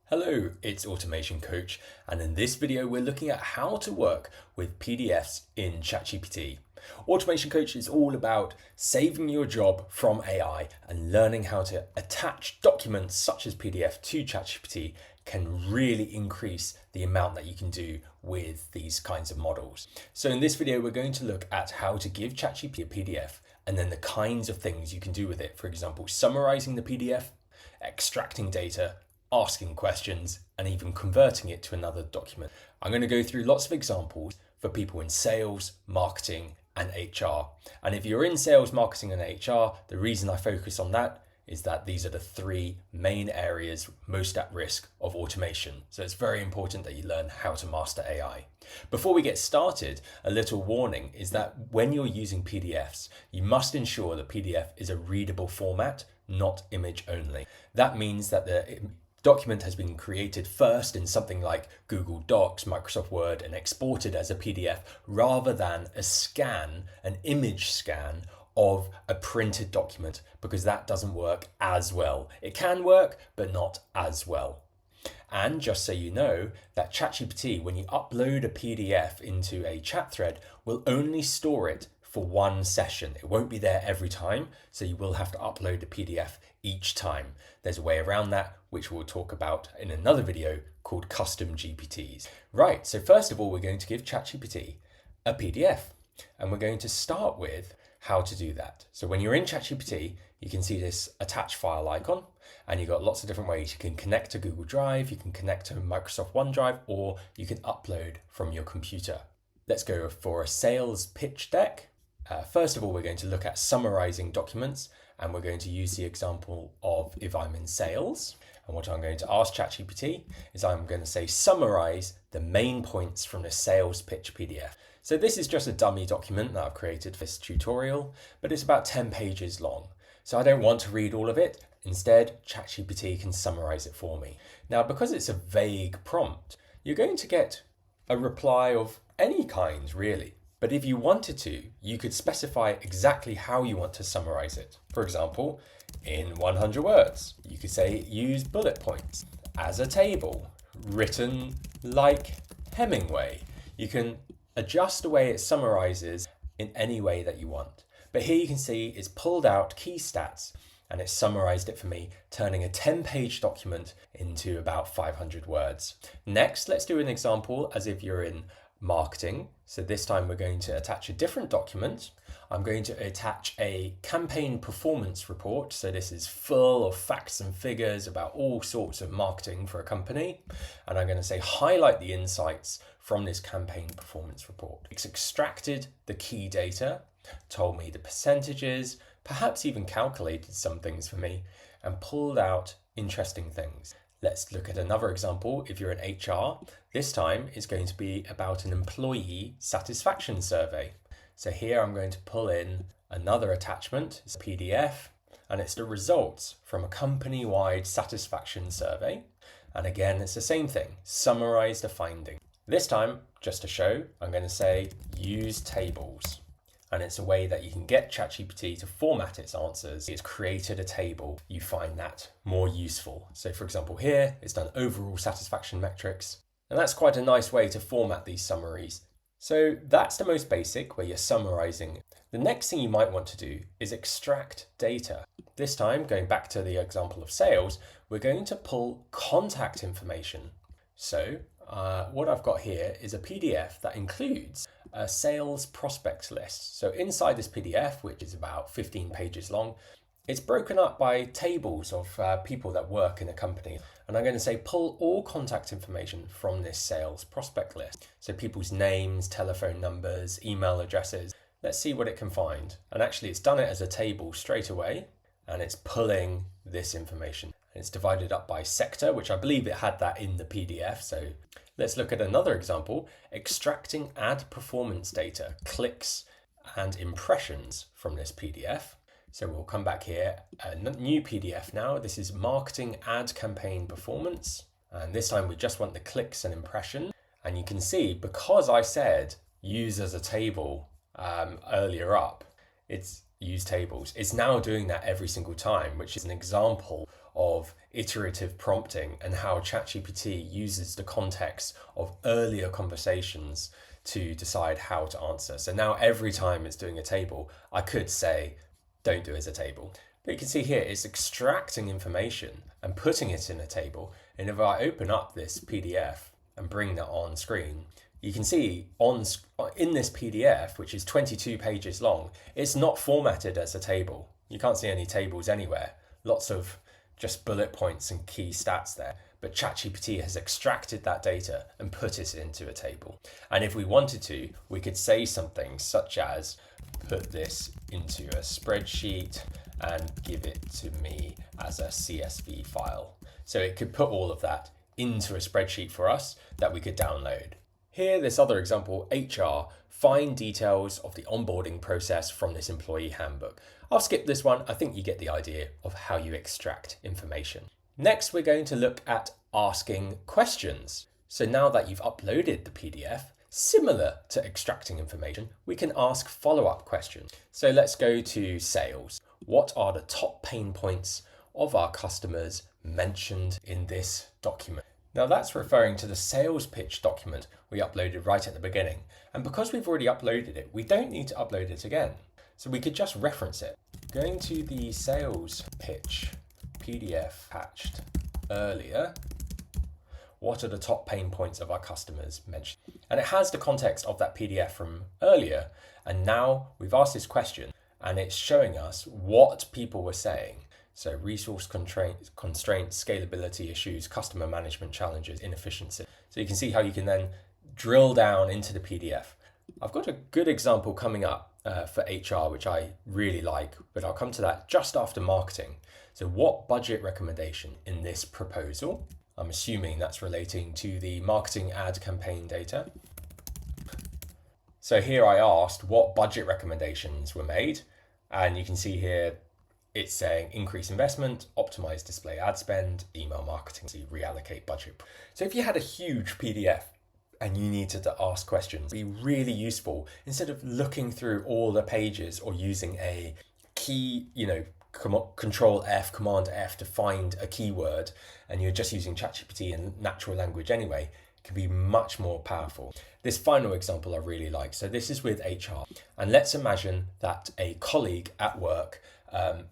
Hello, it's Automation Coach, and in this video we're looking at how to work with PDFs in ChatGPT. Automation Coach is all about saving your job from AI, and learning how to attach documents such as PDF to ChatGPT can really increase the amount that you can do with these kinds of models. So in this video we're going to look at how to give ChatGPT a PDF and then the kinds of things you can do with it. For example, summarizing the PDF, extracting data, asking questions, and even converting it to another document. I'm going to go through lots of examples for people in sales, marketing, and HR. And if you're in sales, marketing, and HR, the reason I focus on that is that these are the three main areas most at risk of automation. So it's very important that you learn how to master AI. Before we get started, a little warning is that when you're using PDFs, you must ensure that PDF is a readable format, not image only. That means that the document has been created first in something like Google Docs, Microsoft Word, and exported as a PDF rather than an image scan of a printed document, because that doesn't work as well. It can work, but not as well. And just so you know, that ChatGPT, when you upload a PDF into a chat thread, will only store it for one session. It won't be there every time, so you will have to upload a PDF each time. There's a way around that, which we'll talk about in another video called Custom GPTs. Right, so first of all, we're going to give ChatGPT a PDF, and we're going to start with how to do that. So when you're in ChatGPT, you can see this attach file icon, and you've got lots of different ways. You can connect to Google Drive, you can connect to Microsoft OneDrive, or you can upload from your computer. Let's go for a sales pitch deck. First of all, we're going to look at summarizing documents, and we're going to use the example of if I'm in sales. And what I'm going to ask ChatGPT is I'm going to say, summarize the main points from the sales pitch PDF. So this is just a dummy document that I've created for this tutorial, but it's about 10 pages long. So I don't want to read all of it. Instead, ChatGPT can summarize it for me. Now, because it's a vague prompt, you're going to get a reply of any kind, really. But if you wanted to, you could specify exactly how you want to summarize it. For example, in 100 words, you could say use bullet points as a table, written like Hemingway. You can adjust the way it summarizes in any way that you want. But here you can see it's pulled out key stats and it's summarized it for me, turning a 10-page document into about 500 words. Next, let's do an example as if you're in marketing. So this time we're going to attach a different document. I'm going to attach a campaign performance report. So this is full of facts and figures about all sorts of marketing for a company. And I'm going to say highlight the insights from this campaign performance report. It's extracted the key data, told me the percentages, perhaps even calculated some things for me, and pulled out interesting things. Let's look at another example. If you're in HR, this time is going to be about an employee satisfaction survey. So here I'm going to pull in another attachment. It's a PDF, and it's the results from a company-wide satisfaction survey. And again, it's the same thing, summarize the finding. This time, just to show, I'm going to say use tables. And it's a way that you can get ChatGPT to format its answers. It's created a table. You find that more useful. So for example, here it's done overall satisfaction metrics. And that's quite a nice way to format these summaries. So that's the most basic, where you're summarizing. The next thing you might want to do is extract data. This time, going back to the example of sales, we're going to pull contact information. So what I've got here is a PDF that includes a sales prospects list. So inside this PDF, which is about 15 pages long, it's broken up by tables of people that work in a company. And I'm going to say pull all contact information from this sales prospect list. So people's names, telephone numbers, email addresses. Let's see what it can find. And actually it's done it as a table straight away, and it's pulling this information. It's divided up by sector, which I believe it had that in the PDF. So let's look at another example, extracting ad performance data, clicks and impressions from this PDF. So we'll come back here, a new PDF now. This is marketing ad campaign performance. And this time we just want the clicks and impressions. And you can see, because I said use as a table earlier up, it's use tables. It's now doing that every single time, which is an example of iterative prompting and how ChatGPT uses the context of earlier conversations to decide how to answer. So now every time it's doing a table, I could say, don't do it as a table. But you can see here, it's extracting information and putting it in a table. And if I open up this PDF and bring that on screen, you can see in this PDF, which is 22 pages long, it's not formatted as a table. You can't see any tables anywhere. Lots of just bullet points and key stats there. But ChatGPT has extracted that data and put it into a table. And if we wanted to, we could say something such as, put this into a spreadsheet and give it to me as a CSV file. So it could put all of that into a spreadsheet for us that we could download. Here, this other example, HR, find details of the onboarding process from this employee handbook. I'll skip this one. I think you get the idea of how you extract information. Next, we're going to look at asking questions. So now that you've uploaded the PDF, similar to extracting information, we can ask follow-up questions. So let's go to sales. What are the top pain points of our customers mentioned in this document? Now that's referring to the sales pitch document we uploaded right at the beginning. And because we've already uploaded it, we don't need to upload it again. So we could just reference it. Going to the sales pitch PDF patched earlier, what are the top pain points of our customers mentioned? And it has the context of that PDF from earlier. And now we've asked this question and it's showing us what people were saying. So resource constraints, scalability issues, customer management challenges, inefficiency. So you can see how you can then drill down into the PDF. I've got a good example coming up for HR, which I really like, but I'll come to that just after marketing. So what budget recommendation in this proposal? I'm assuming that's relating to the marketing ad campaign data. So here I asked what budget recommendations were made, and you can see here it's saying increase investment, optimize display ad spend, email marketing, so reallocate budget. So if you had a huge PDF and you needed to ask questions, it'd be really useful instead of looking through all the pages or using a key, Control F, Command F to find a keyword, and you're just using ChatGPT and natural language anyway, can be much more powerful. This final example I really like. So this is with HR, and let's imagine that a colleague at work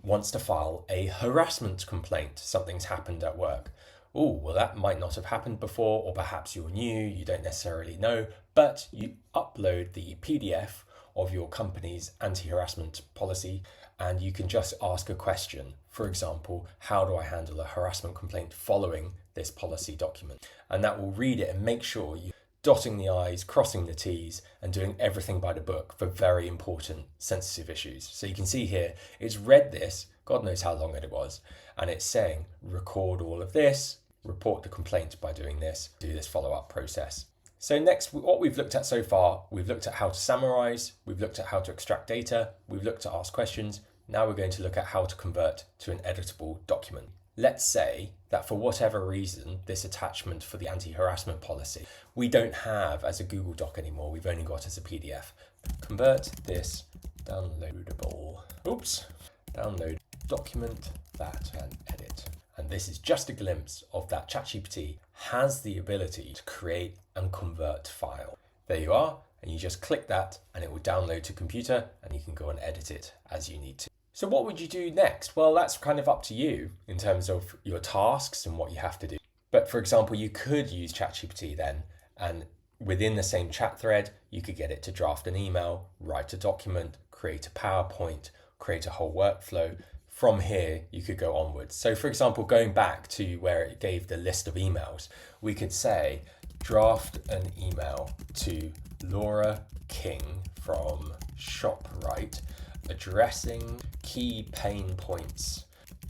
wants to file a harassment complaint. Something's happened at work. Oh, well, that might not have happened before, or perhaps you're new, you don't necessarily know, but you upload the PDF of your company's anti-harassment policy, and you can just ask a question. For example, how do I handle a harassment complaint following this policy document? And that will read it and make sure you're dotting the I's, crossing the T's, and doing everything by the book for very important, sensitive issues. So you can see here, it's read this, God knows how long it was, and it's saying, record all of this, report the complaint by doing this, do this follow-up process. So next, what we've looked at so far, we've looked at how to summarize, we've looked at how to extract data, we've looked at ask questions. Now we're going to look at how to convert to an editable document. Let's say that for whatever reason, this attachment for the anti-harassment policy, we don't have as a Google Doc anymore, we've only got as a PDF. Convert this download document that can edit. And this is just a glimpse of that ChatGPT has the ability to create and convert file. There you are, and you just click that and it will download to computer and you can go and edit it as you need to. So what would you do next? Well, that's kind of up to you in terms of your tasks and what you have to do. But for example, you could use ChatGPT then, and within the same chat thread, you could get it to draft an email, write a document, create a PowerPoint, create a whole workflow. From here, you could go onwards. So for example, going back to where it gave the list of emails, we could say, draft an email to Laura King from ShopRite, addressing key pain points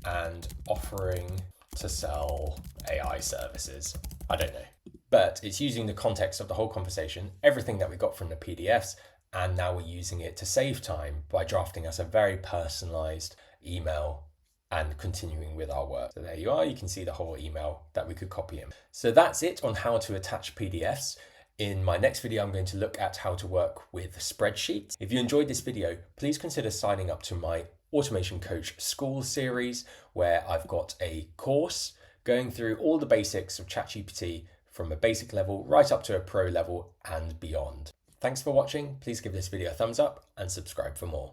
and offering to sell AI services. I don't know. But it's using the context of the whole conversation, everything that we got from the PDFs, and now we're using it to save time by drafting us a very personalized email and continuing with our work. So there you are, you can see the whole email that we could copy in. So that's it on how to attach PDFs. In my next video, I'm going to look at how to work with spreadsheets. If you enjoyed this video, please consider signing up to my Automation Coach School series, where I've got a course going through all the basics of ChatGPT from a basic level right up to a pro level and beyond. Thanks for watching. Please give this video a thumbs up and subscribe for more.